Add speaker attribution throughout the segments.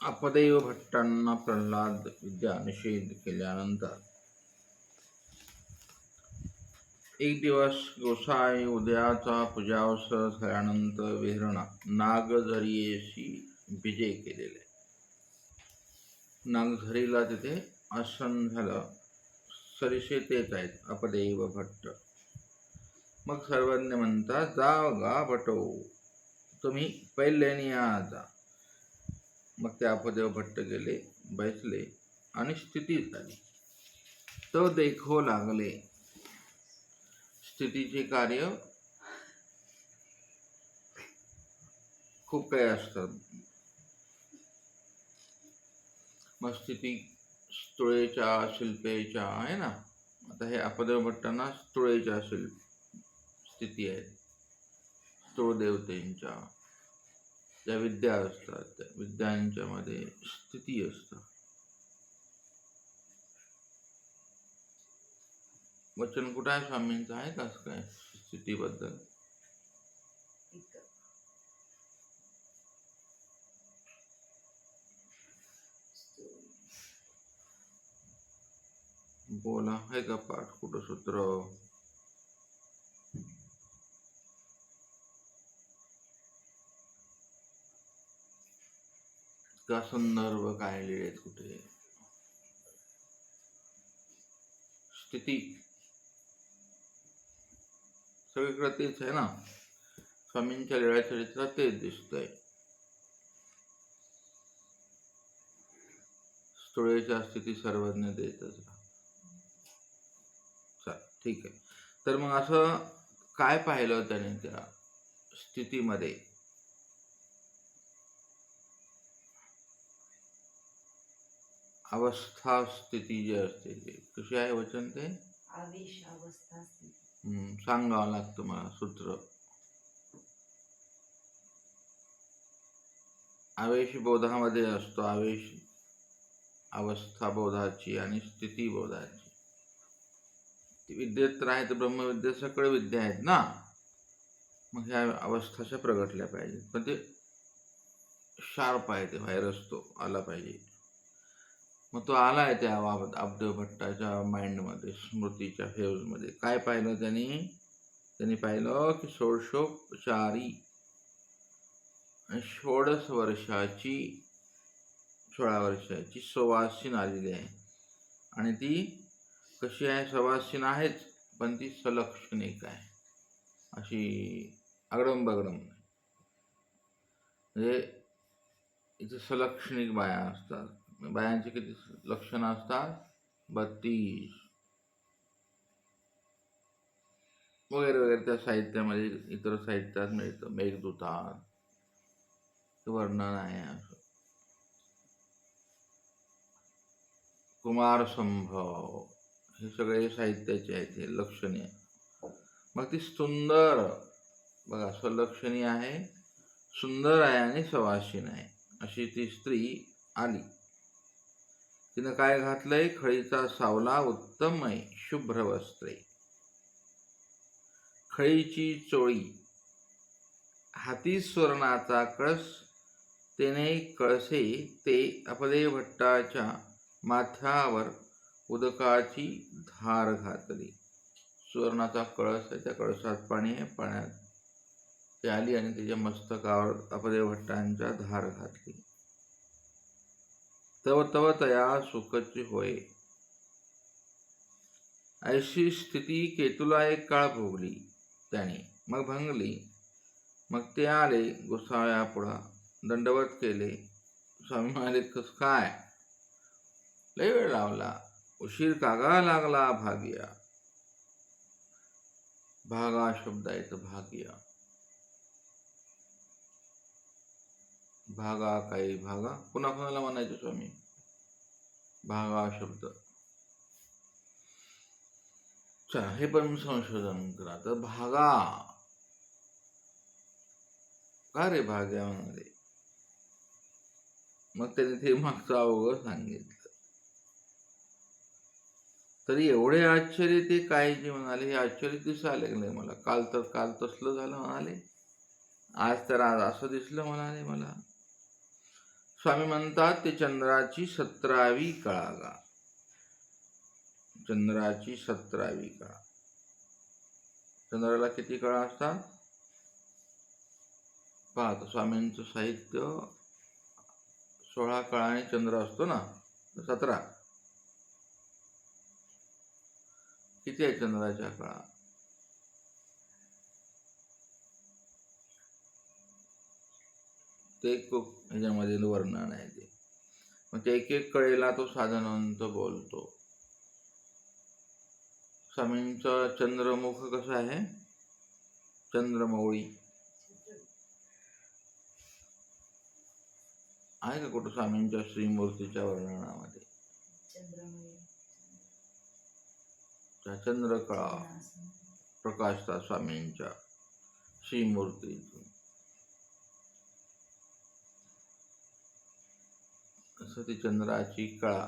Speaker 1: अपदैव भट्टांना प्रल्हाद विद्या निषेध केल्यानंतर एक दिवस गोसाई उदयाचा पूजावसर झाल्यानंतर विहरणा नागझरीयेशी विजय केलेले. नागझरीला तिथे आसन झालं. सरीसे तेच आहेत अपदैव भट्ट. मग सर्वज्ञ म्हणतात, जाव गा भटो, तुम्ही पहिल्याने या जा. मग ते अपदेव भट्ट गेले, बैसले आणि स्थिती झाली. तो देखो लागले. स्थितीचे कार्य खूप काही असतात. मग स्थिती स्तुळेच्या शिल्पेच्या आहे ना. आता हे अपदेव भट्टांना स्तुळेच्या स्थिती आहेत. स्तुळ देवतेंच्या ज्या विद्या असतात त्या विद्यांच्या मध्ये स्थिती असतात. वचन कुठं आहे स्वामींचं, आहे का काय स्थितीबद्दल? बोला, आहे का पाठ कुठं सूत्र? का संदर्भ काय लिहिलेत कुठे? स्थिती सगळीकडे तेच आहे ना. स्वामींच्या लीळा चरित्रात तेच दिसतंय. स्तुळेच्या स्थिती सर्वज्ञ देतच. ठीक आहे. तर मग असं काय पाहिलं त्याने त्या स्थितीमध्ये? अवस्था स्थिती जी असते ते कशी आहे वचन? ते
Speaker 2: आवेश अवस्था स्थिती.
Speaker 1: सांगावं लागतं मला सूत्र. आवेश बोधामध्ये असतो. आवेश अवस्था बोधाची आणि स्थिती बोधाची. विद्येत तर आहेत, ब्रह्मविद्या सगळे विद्या आहेत ना. मग ह्या अवस्थाच्या प्रगटल्या पाहिजेत. पण ते शार्प आहे, ते व्हायरस तो आला पाहिजे. मग तो आलाय त्या अपदेव भट्टाच्या माइंडमध्ये, स्मृतीच्या फेजमध्ये. काय पाहिलं त्यांनी पाहिलं की 16 वर्षाची 16 वर्षाची सवासीन आलेली आहे. आणि ती कशी आहे? सवासीन आहेच, पण ती सलक्षणिक आहे. अशी अगडम बगडम. म्हणजे इथे सलक्षणिक बाया असतात. बायांची किती लक्षणं असतात? 32 वगैरे वगैरे. त्या साहित्यामध्ये इतर साहित्यात मिळतं. मेघदूतात वर्णन आहे. असं कुमार संभव हे सगळे साहित्याचे आहेत, हे लक्षणीय. मग ती सुंदर बघा, सलक्षणी आहे, सुंदर आहे आणि सवासीन आहे, अशी ती स्त्री आली. तिनं काय घातलंय? खळीचा सावला उत्तमय शुभ्र वस्त्रे, खळीची चोळी, हाती सुवर्णाचा कळस, तेने कळसे ते अपदेव भट्टाच्या माथ्यावर उदकाची धार घातली. सुवर्णाचा कळस आहे, त्या कळसात पाणी आहे, पाण्यात ती आली आणि तिच्या मस्तकावर अपदेव भट्टांच्या धार घातली. तव तव तया सुखची होय, ऐशी स्थिती केतुला एक काळ भोगली त्याने. मग भंगली. मग ते आले गोसाव्यापुढा, दंडवत केले. स्वामी म्हणाले, कस काय? लय वेळ लावला, उशीर कागा लागला भाग्या. भागा शब्द आहे तर भाग्या. भागा काही भागा पुन्हा कोणाला म्हणायचे स्वामी? भागा शब्द. हे पण संशोधन करा. तर भागा का रे भाग्या म्हणाले. मग त्याने ते मागचं अवघड सांगितलं. तरी एवढे आश्चर्य ते काय जे म्हणाले, हे आश्चर्य दिसायला लागले मला. काल तसलं झालं म्हणाले, आज तर आज असं दिसलं म्हणाले मला. स्वामी म्हणतात ते चंद्राची 17वी कळा गा. चंद्राची 17वी कळा. चंद्राला किती कळा असतात? पाहतो स्वामींचं साहित्य 16 कळाने चंद्र असतो ना, 17. किती आहे चंद्राच्या कळा? ते खूप ह्याच्यामध्ये वर्णन आहे ते. मग ते एक एक कळेला तो साधनवंत बोलतो. स्वामींचं चंद्रमुख कसं आहे? चंद्रमौळी आहे का कुठं स्वामींच्या श्रीमूर्तीच्या वर्णनामध्ये?
Speaker 2: चंद्रमय
Speaker 1: त्या चंद्रकळा प्रकाशतात स्वामींच्या श्रीमूर्तीतून. असं ती चंद्राची कळा.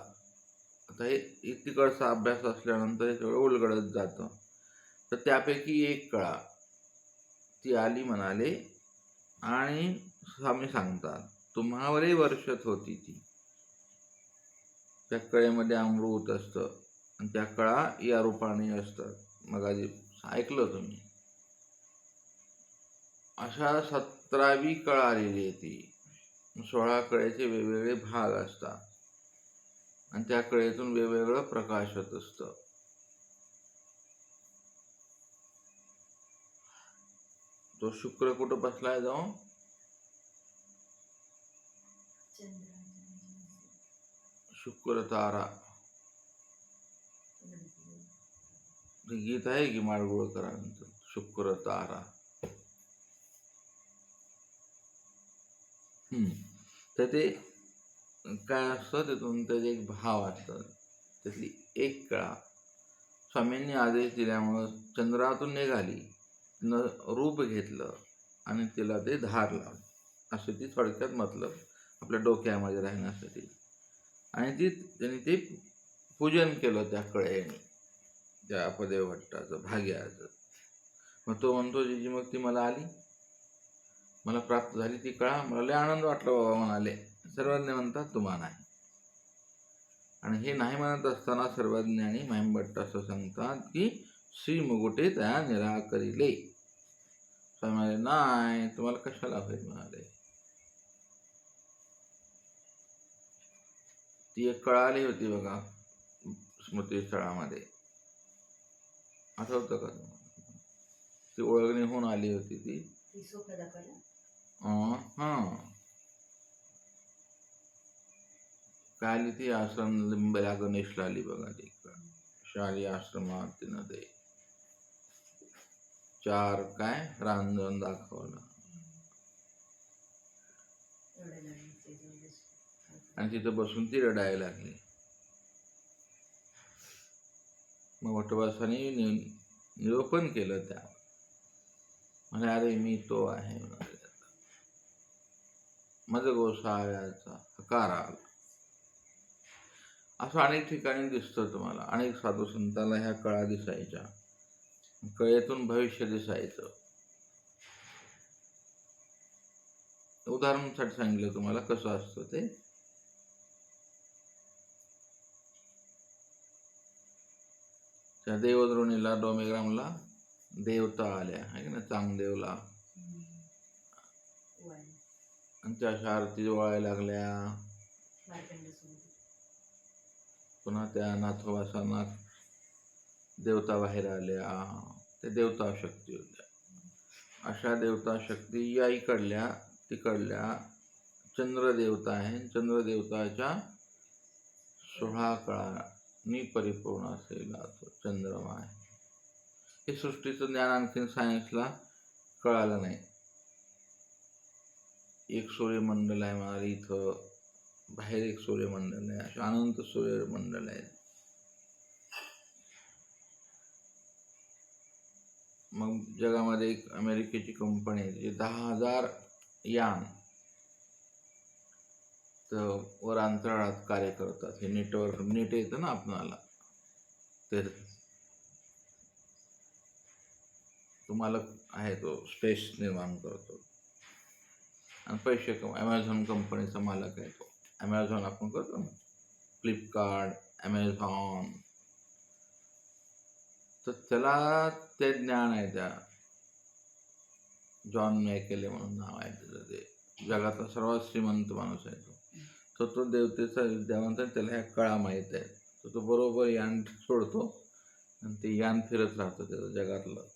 Speaker 1: आता हे तिकडचा अभ्यास असल्यानंतर हे सगळं उलगडत जातं. तर त्यापैकी एक कळा ती आली म्हणाले, आणि स्वामी सांगतात तुम्हावरही वर्षत होती ती. त्या कळेमध्ये अमृत असतं आणि त्या कळा या रूपाने असतात. मग आधी ऐकलं तुम्ही. अशा 17वी कळा आलेली आहे ती. 16 कळेचे वेगवेगळे भाग असतात आणि त्या कळेतून वेगवेगळं प्रकाशत असतं. तो शुक्र कुठं बसलाय जाऊन? शुक्र तारा. ते गीत आहे की माडगुळकरांचं, शुक्र तारा. तर ते काय असतं, तिथून त्याचे एक भाव असतात. त्यातली एक कळा स्वामींनी आदेश दिल्यामुळं चंद्रातून निघाली, न रूप घेतलं आणि तिला ते धार लावलं. असे ती थोडक्यात मतलब आपल्या डोक्यामध्ये राहण्यासाठी. आणि त्यांनी ते पूजन केलं त्या कळेने, त्या अपदेव भट्टाचं, भाग्याचं. मग तो म्हणतो जीजी मग ती मला आली, मला प्राप्त झाली ती कळा, मला लय आनंद वाटला बाबा म्हणाले. सर्वज्ञ म्हणतात तुम्हा नाही. आणि हे नाही म्हणत असताना सर्वज्ञानी महिमभट्ट असं सांगतात की श्री मुकुटे त्या निराकरिले. स्वामी म्हणाले नाही, तुम्हाला कशाला होईल म्हणाले. ती एक कळा आली होती बघा स्मृतीस्थळामध्ये, आठवतं का तुम्हाला? ती ओळखणी होऊन आली होती ती. काय आली ती? आश्रम लिंबला गणेशला आली बघा ती. शाली आश्रमात तिनं ते 4 काय रांजण दाखवलं आणि तिथं बसून ती रडायला लागली. मग वटवासाने निरूपण केलं त्या. म्हणे अरे मी तो आहे म्हणाले, माझं गोसाव्याचा हकार आला. असं अनेक ठिकाणी दिसतं तुम्हाला. अनेक साधू संतांना ह्या कळा दिसायच्या. कळेतून भविष्य दिसायचं. उदाहरणासाठी सांगितलं तुम्हाला कसं असतं ते. त्या देवद्रोणीला डोमेग्रामला देवता आल्या आहे की ना, चांगदेवला, आणि त्या अशा आरती वळायला लागल्या. पुन्हा त्या नाथोबासांना देवता बाहेर आल्या. त्या देवता शक्ती होत्या. अशा देवता शक्ती या इकडल्या तिकडल्या चंद्रदेवता आहे. चंद्रदेवताच्या 16 कळांनी परिपूर्ण असलेला तो चंद्रमा आहे. हे सृष्टीचं ज्ञान आणखीन सायन्सला कळालं नाही. एक सूर्यमंडल आहे म्हणाले इथं, बाहेर एक सूर्यमंडल आहे, असे अनंत सूर्यमंडल आहेत. मग जगामध्ये एक अमेरिकेची कंपनी आहे, जी 10,000 यान तर वर अंतराळात कार्य करतात. हे नेटवर्क नेट येतं ना आपणाला, ते तुम्हाला आहे तो स्पेस निर्माण करतो. आणि पैसे ॲमेझॉन कंपनीचा मालक आहे तो. ॲमेझॉन आपण करतो ना, फ्लिपकार्ट, ॲमेझॉन. तर त्याला ते ज्ञान आहे. त्या जॉन मॅकेले म्हणून नाव आहे त्याचं. ते जगातला सर्वात श्रीमंत माणूस आहे तो देवतेचा विद्यावंत आहे. त्याला ह्या कळा माहीत आहे. तर तो बरोबर यान सोडतो आणि ते यान फिरत राहतं. त्याचं जगातलं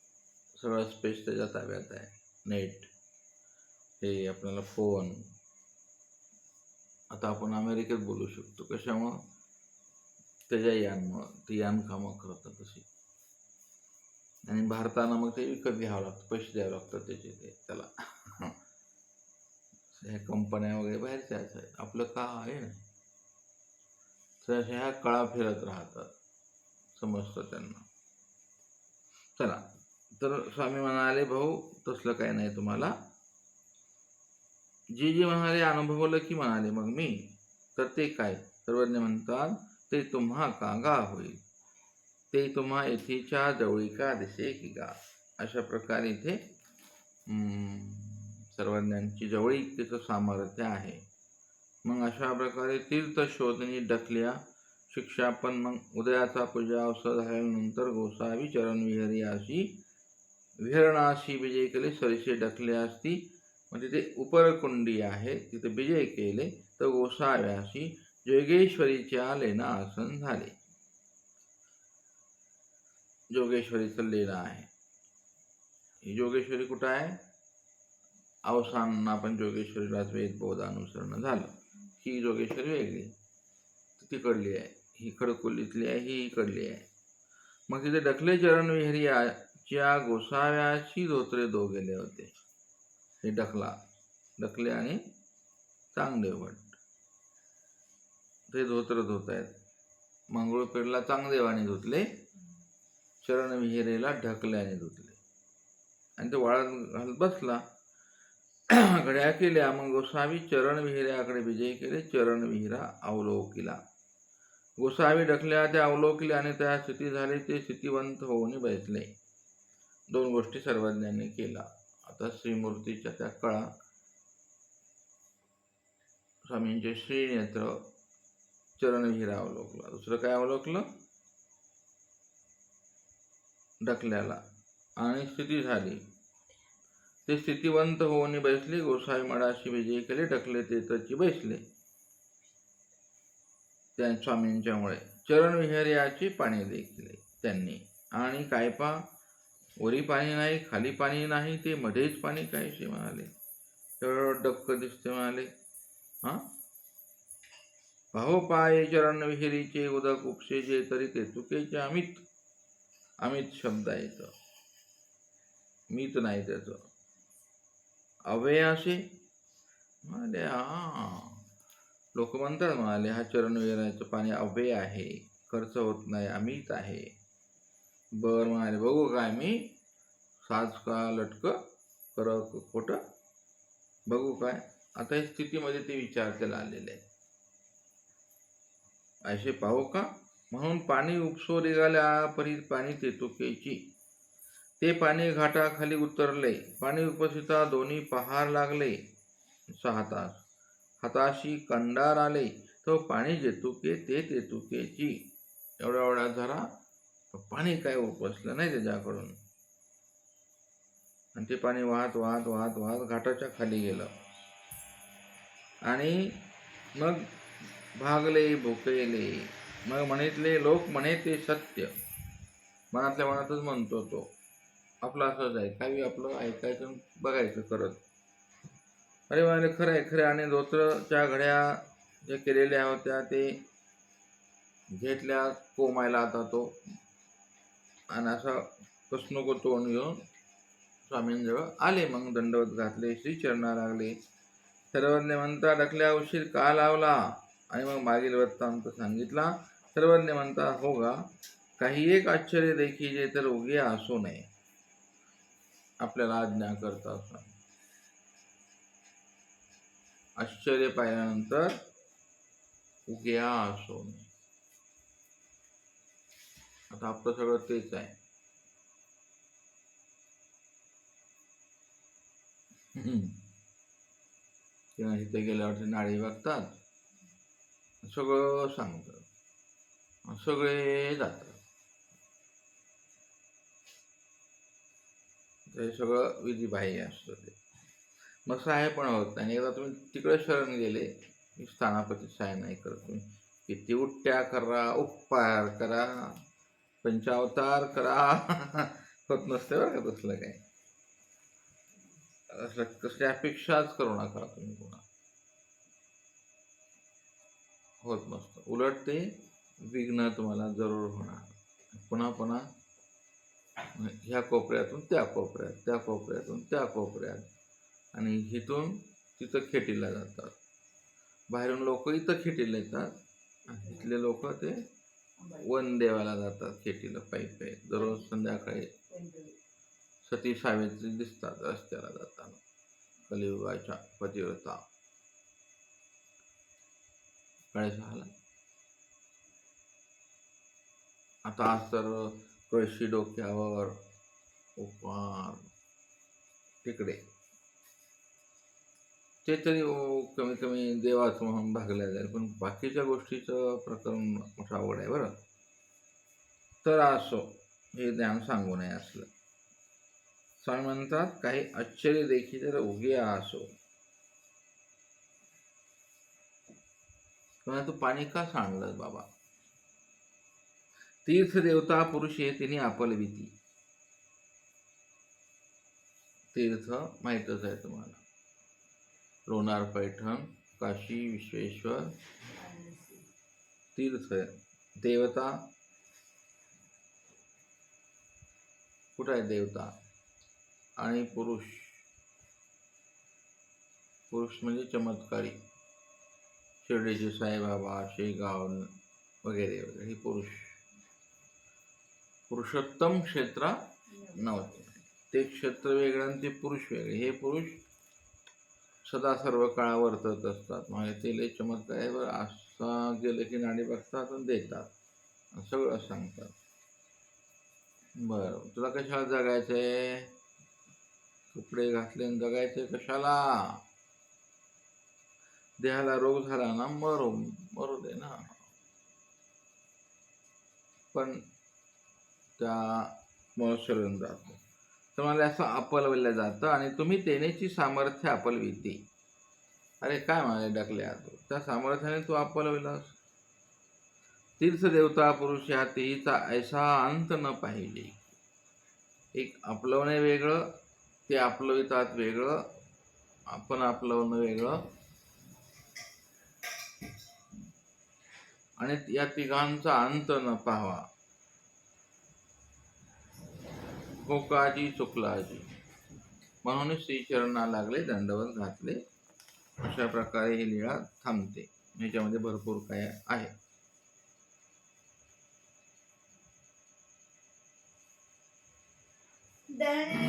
Speaker 1: सगळं स्पेस त्याच्या ताब्यात आहे. नेट, हे आपल्याला फोन. आता आपण अमेरिकेत बोलू शकतो. कशामुळं? त्याच्या यानमुळं. ती यान कामं करतात तशी. आणि भारतानं मग ते विकत घ्यावं लागतं, पैसे द्यावे लागतात त्याचे ते त्याला. ह्या कंपन्या वगैरे बाहेरच्याच आहेत, आपलं का आहे ना. तर ह्या कळा फिरत राहतात, समजतं त्यांना. चला, तर स्वामी म्हणाले, भाऊ तसलं काही नाही तुम्हाला. जे म्हणाले अनुभवलं की म्हणाले मग मी, तर ते काय? सर्वज्ञ म्हणतात, ते तुम्हा कागा होईल, ते तुम्हा येथीच्या जवळीका दिसे की गा. अशा प्रकारे इथे सर्वज्ञांची जवळीकेचं सामर्थ्य आहे. मग अशा प्रकारे तीर्थ शोधणी डकल्या शिक्षा. पण मग उदयाचा पूजा अवसर झाल्यानंतर गोसावी चरण विहर्याशी विहरणाशी विजय केले. सरीसे डकले असती. मग तिथे उपरकुंडी आहे, तिथे विजय केले. तर गोसाव्याशी जोगेश्वरीच्या लेणासन झाले. जोगेश्वरीचं लेणं आहे. ही जोगेश्वरी कुठं आहे? अवसान आपण जोगेश्वरीलाच वेदबोध अनुसरण झालं. ही जोगेश्वरी वेगळी, तिकडली आहे. ही खडकोलीतली आहे, ही इकडली आहे. मग तिथे डकले चरण विहरियाच्या गोसाव्याशी धोत्रे दो गेले होते. हे डकले आणि चांगदेव भट ते धोत्र धुत आहेत. मंगळूरपेठला चांगदेवाने धुतले, चरण विहिरेला ढकल्याने धुतले. आणि ते वाळत घालत बसला. घड्या केल्या. मग गोसावी चरण विहिऱ्याकडे विजय केले. चरण विहिरा अवलोकिला. गोसावी ढकल्या त्या अवलोकिल्या आणि त्या स्थिती झाली. ते स्थितिवंत होऊन बसले. 2 गोष्टी सर्वज्ञांनी केला. आता श्रीमूर्तीच्या त्या कळा, स्वामींचे श्रीनेत्र, चरणविहिरा अवलोकला. दुसरं काय अवलोकलं? ढकल्याला. आणि स्थिती झाली. ते स्थितिवंत होऊन बसले. गोसावी मडाशी विजय केले. ढकले ते तची बसले त्या स्वामींच्यामुळे. चरण विहर्याचे पाणी देखील त्यांनी. आणि काय पा, वरी पाणी नाही, खाली पाणी नाही, ते मध्येच पाणी कायसे म्हणाले. एवढं डक्क दिसते म्हणाले. भाऊ पाय चरण विहिरीचे उदक उपसेजे, तरी ते चुकेचे अमित. अमित शब्द आहे इथं, मीत नाही त्याचं. अव्यय असे म्हणाले. लोक म्हणतात म्हणाले, हा चरण विहिराचं पाणी अव्यय आहे, खर्च होत नाही, अमित आहे. बर म्हणाले, बघू काय मी, साज का लटक कर खोट बघू काय. आता या स्थितीमध्ये ते विचारतेला आलेले आहे. असे पाहू का? म्हणून पाणी उपसो निघाल्या परी पाणी तेतुकेची. ते पाणी घाटाखाली उतरले. पाणी उपसिता दोन्ही पहार लागले. 6 तास. हाताशी कंडार आले. तो पाणी जेतुके ते तेतुकेची. एवढ्या जरा पाणी काय उपसलं नाही त्याच्याकडून. आणि ते पाणी वाहत वाहत वाहत वाहत घाटाच्या खाली गेलं. आणि मग भागले भुकेले. मग म्हणितले लोक म्हणे ते सत्य. मनातल्या मनातच म्हणतो तो. आपलं असंच आहे, काही आपलं ऐकायचं बघायचं करत. अरे म्हणाले, खरं आहे खरं. आणि धोत्रच्या घड्या ज्या केलेल्या होत्या ते घेतल्या कोमायला. आता तो आणि असा कसनुको तोंड घेऊन स्वामींजवळ आले. मग दंडवत घातले, श्रीचरणा लागले. सर्वज्ञ म्हणता, ढकल्या उशीर का लावला? आणि मग मागील वृत्तांत सांगितला. सर्वज्ञ म्हणता, हो गा, काही एक आश्चर्य देखील तर उगे असू नये. आपल्याला आज्ञा करतात. आश्चर्य पाहिल्यानंतर उग्या असो नये. आता आपलं सगळं तेच आहे. किंवा इथे गेल्यावरती नाडी बघतात, सगळं सांगतात, सगळे जातात. ते सगळं विधिबाह्य असतं ते. मग सहाय्य पण होत नाही. एकदा तुम्ही तिकडे शरण गेले की स्थानापती सहाय्य नाही करत. तुम्ही किती उट्ट्या करा, उपकार करा, पंचावतार करा होत नसते बरं का तसलं काय. असं कसली अपेक्षाच करू नका तुम्ही पुन्हा, होत नसतं. उलट ते विघ्न तुम्हाला जरूर होणार. पुन्हा पुन्हा ह्या कोपऱ्यातून त्या कोपऱ्यात, त्या कोपऱ्यातून त्या कोपऱ्यात, आणि इथून तिथं खेटीला जातात. बाहेरून लोक इथं खेटीला येतात, आणि इथले लोक ते वनदेवाला जातात खेटीला पायी पायी. दररोज संध्याकाळी सती सावित्री दिसतात रस्त्याला जाताना, कलियुगाच्या पतिव्रता. कळायचं झालं. आता आज तर कळशी डोक्यावर, उपवार तिकडे, ते तरी कमी कमी देवाचं म्हणून भागल्या जाईल, पण बाकीच्या गोष्टीचं प्रकरण मोठं अवघड आहे बरं. तर असो, हे ज्ञान सांगू नये असलं. स्वामी म्हणतात, काही आश्चर्य देखील जर उगे असो, तेव्हा तू पाणी का सांडलं बाबा. तीर्थ देवता पुरुष हे तिने आपलविती. तीर्थ माहीतच आहे तुम्हाला, लोणार, पैठण, काशी विश्वेश्वर तीर्थ. देवता कुठं आहे देवता, आणि पुरुष, पुरुष म्हणजे चमत्कारी, शिर्डीचे साईबाबा, शेगाव वगैरे वगैरे, हे पुरुष. पुरुषोत्तम क्षेत्र नव्हते, ते क्षेत्र वेगळं आणि ते पुरुष वेगळे. हे पुरुष सदा सर्व काळ वर्तत असतात. म्हणजे ते लय चमत्कार आहे बरं. असं गेलं की नाडी बघतात आणि देतात, सगळं सांगतात. बरं, तुला कशाला जगायचंय, कपडे घातले आणि जगायचे कशाला. देहाला रोग झाला ना, मरू दे ना. पण त्या शरण जातं, तुम्हाला असं अपलवलं जातं, आणि तुम्ही तेनेची सामर्थ्य अपलविते. अरे काय म्हणाले डकल्या, त्या सामर्थ्याने तू अपलविलास. तीर्थदेवता पुरुष या तेहीचा ऐसा अंत न पाहिजे. एक आपलवणे वेगळं, ते आपलवितात वेगळं, आपण आपलवणं वेगळं, आणि या तिघांचा अंत न पाहावा. गोकाजी चुकलाजी, म्हणून श्रीचरणा लागले, दंडवत घातले. अशा प्रकारे ही लीळा थांबते. ह्याच्यामध्ये भरपूर काय आहे.
Speaker 2: दंड